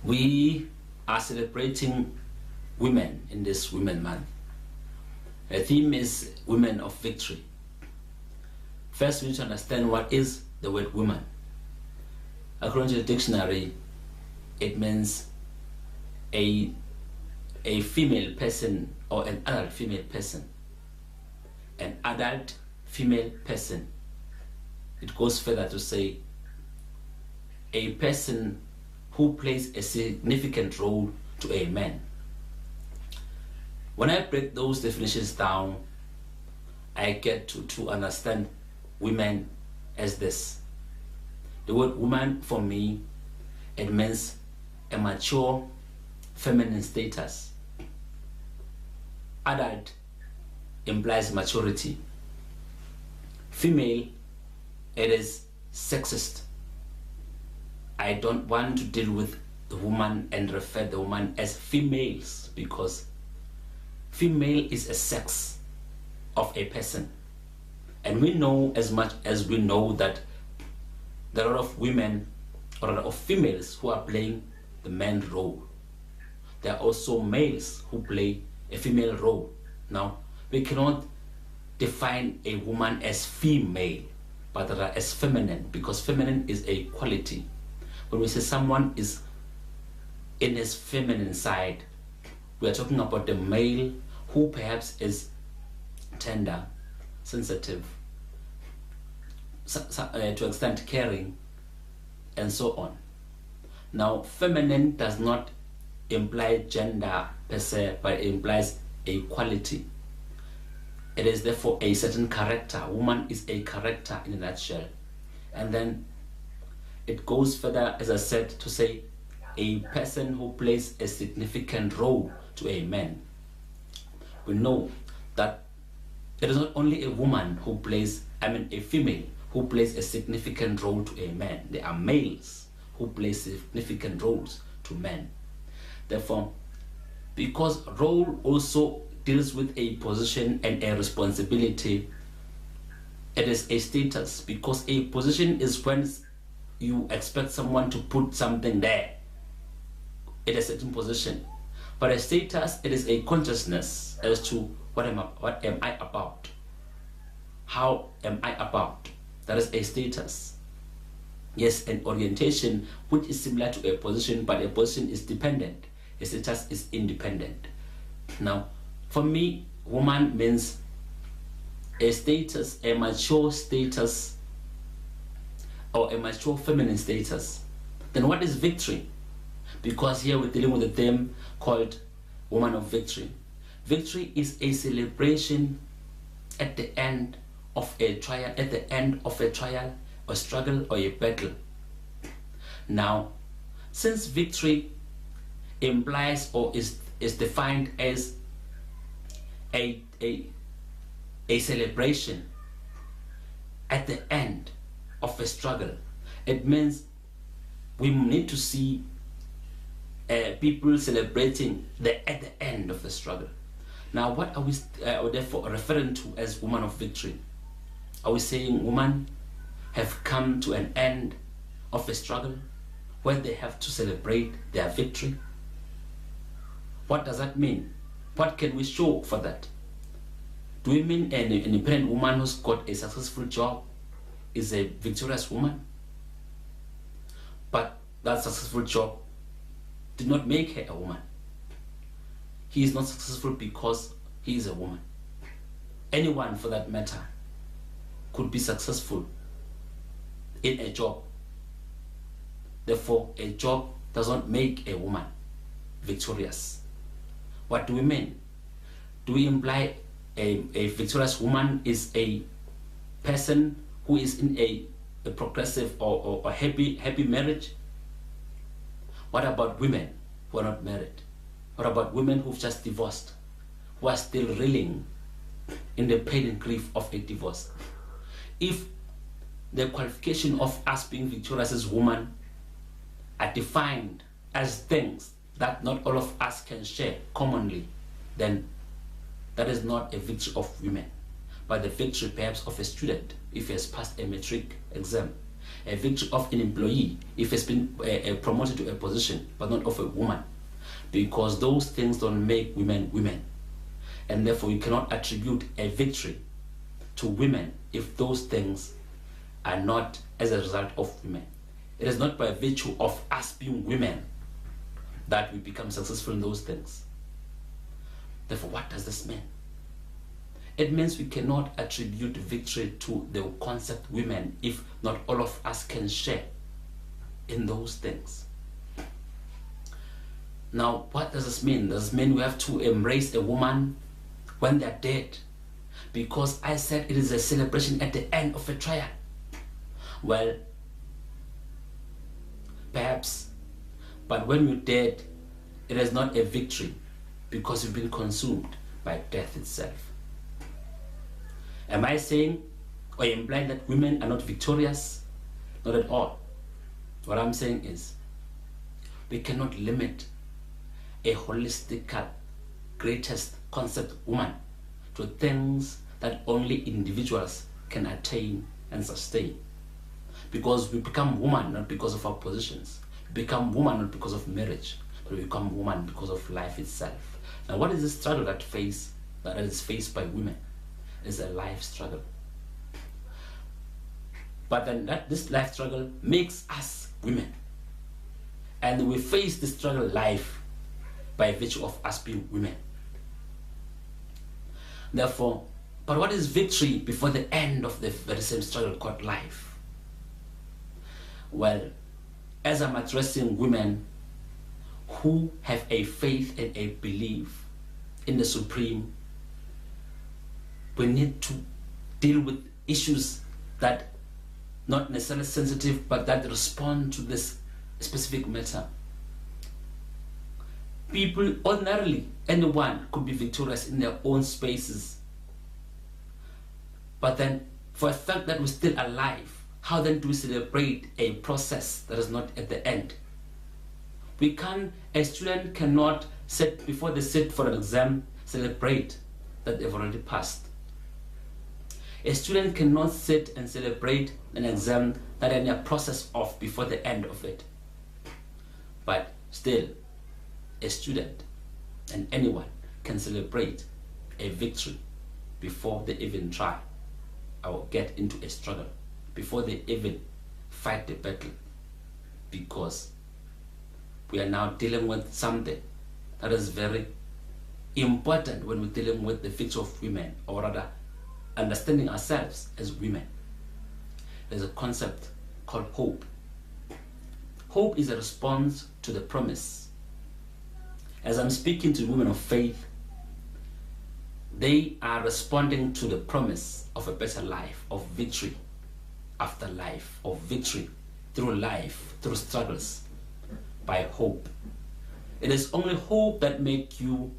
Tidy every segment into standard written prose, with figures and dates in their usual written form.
We are celebrating women in this Women Month. The theme is Women of Victory. First, we need to understand what is the word woman. According to the dictionary, it means a female person or an adult female person. An adult female person. It goes further to say a person who plays a significant role to a man. When I break those definitions down, I get to understand women as this. The word woman for me, it means a mature feminine status. Adult implies maturity. Female, it is sexist. I don't want to deal with the woman and refer the woman as females, because female is a sex of a person. And we know, as much as we know, that there are a lot of women or a lot of females who are playing the man role. There are also males who play a female role. Now, we cannot define a woman as female, but rather as feminine, because feminine is a quality. When we say someone is in his feminine side, we are talking about the male who perhaps is tender, sensitive, to extent caring, and so on. Now, feminine does not imply gender per se, but it implies a quality. It is therefore a certain character. Woman is a character in a nutshell. And then it goes further, as I said, to say a person who plays a significant role to a man. We know that it is not only a woman who plays, a female who plays a significant role to a man. There are males who play significant roles to men. Therefore, because role also deals with a position and a responsibility, it is a status, because a position is when you expect someone to put something there in a certain position. But a status, it is a consciousness as to what am I about? How am I about? That is a status. Yes, an orientation which is similar to a position, but a position is dependent. A status is independent. Now, for me, woman means a status, a mature status, or a mature feminine status. Then what is victory? Because here we're dealing with a theme called Woman of Victory. Victory is a celebration at the end of a trial, or struggle, or a battle. Now, since victory implies or is defined as a celebration at the end of a struggle, it means we need to see people celebrating at the end of the struggle. Now, what are we therefore referring to as woman of victory? Are we saying women have come to an end of a struggle where they have to celebrate their victory? What does that mean? What can we show for that? Do we mean an independent woman who's got a successful job is a victorious woman? But that successful job did not make her a woman. He is not successful because he is a woman. Anyone, for that matter, could be successful in a job. Therefore, a job does not make a woman victorious. What do we mean? Do we imply a victorious woman is a person who is in a progressive or happy marriage? What about women who are not married? What about women who've just divorced, who are still reeling in the pain and grief of a divorce? If the qualification of us being victorious as women are defined as things that not all of us can share commonly, then that is not a victory of women, but the victory perhaps of a student if he has passed a matric exam. a victory of an employee if it's been promoted to a position, but not of a woman, because those things don't make women women, and therefore you cannot attribute a victory to women if those things are not as a result of women. It is not by virtue of us being women that we become successful in those things. Therefore, what does this mean? It means we cannot attribute victory to the concept women if not all of us can share in those things. Now, what does this mean? Does this mean we have to embrace a woman when they're dead? Because I said it is a celebration at the end of a trial. Well, perhaps, but when you're dead, it is not a victory because you've been consumed by death itself. Am I saying or implying that women are not victorious? Not at all. What I'm saying is we cannot limit a holistic, greatest concept woman to things that only individuals can attain and sustain. Because we become woman not because of our positions. We become woman not because of marriage, but we become woman because of life itself. Now, what is the struggle that is faced by women? It's a life struggle. But then this life struggle makes us women. And we face the struggle life by virtue of us being women. Therefore, but what is victory before the end of the very same struggle called life? Well, as I'm addressing women who have a faith and a belief in the Supreme, we need to deal with issues that not necessarily sensitive, but that respond to this specific matter. People, ordinarily, anyone could be victorious in their own spaces. But then, for a fact that we're still alive, how then do we celebrate a process that is not at the end? A student cannot sit, before they sit for an exam, celebrate that they've already passed. A student cannot sit and celebrate an exam that they're in a process of before the end of it. But still, a student and anyone can celebrate a victory before they even try or get into a struggle, before they even fight the battle, because we are now dealing with something that is very important when we're dealing with the victory of women, or rather understanding ourselves as women. There's a concept called hope. Hope is a response to the promise. As I'm speaking to women of faith, they are responding to the promise of a better life, of victory after life, of victory through life, through struggles, by hope. It is only hope that makes you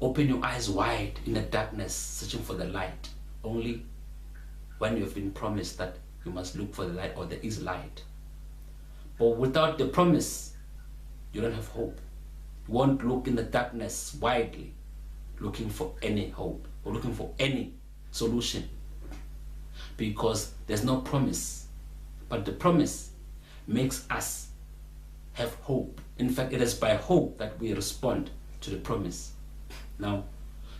open your eyes wide in the darkness, searching for the light, only when you have been promised that you must look for the light, or there is light. But without the promise, you don't have hope. You won't look in the darkness widely, looking for any hope or looking for any solution, because there's no promise. But the promise makes us have hope. In fact, it is by hope that we respond to the promise. Now,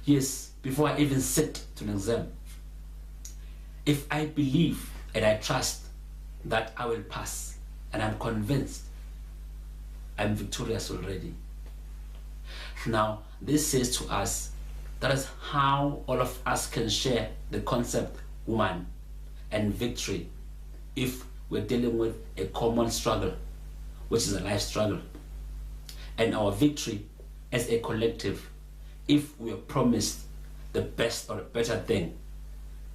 yes, before I even sit to an exam, if I believe and I trust that I will pass, and I'm convinced I'm victorious already. Now, this says to us, that is how all of us can share the concept woman and victory if we're dealing with a common struggle, which is a life struggle, and our victory as a collective, if we are promised the best or a better thing,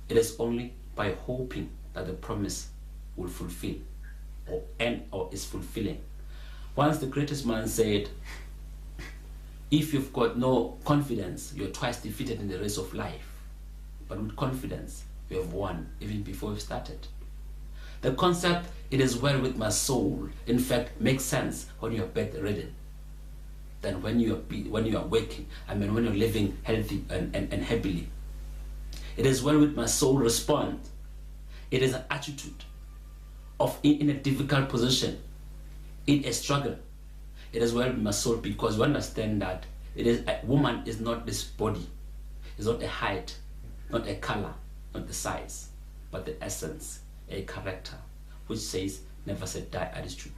it is only by hoping that the promise will fulfill or is fulfilling. Once the greatest man said, if you've got no confidence, you're twice defeated in the race of life. But with confidence, you have won even before you started. The concept, it is well with my soul, in fact, makes sense when you're bedridden than when you are waking. I mean, when you're living healthy and happily. It is well with my soul respond. It is an attitude in a difficult position, in a struggle, it is well my soul, because you understand that it is a woman is not this body, it's not a height, not a color, not the size, but the essence, a character, which says never say die attitude.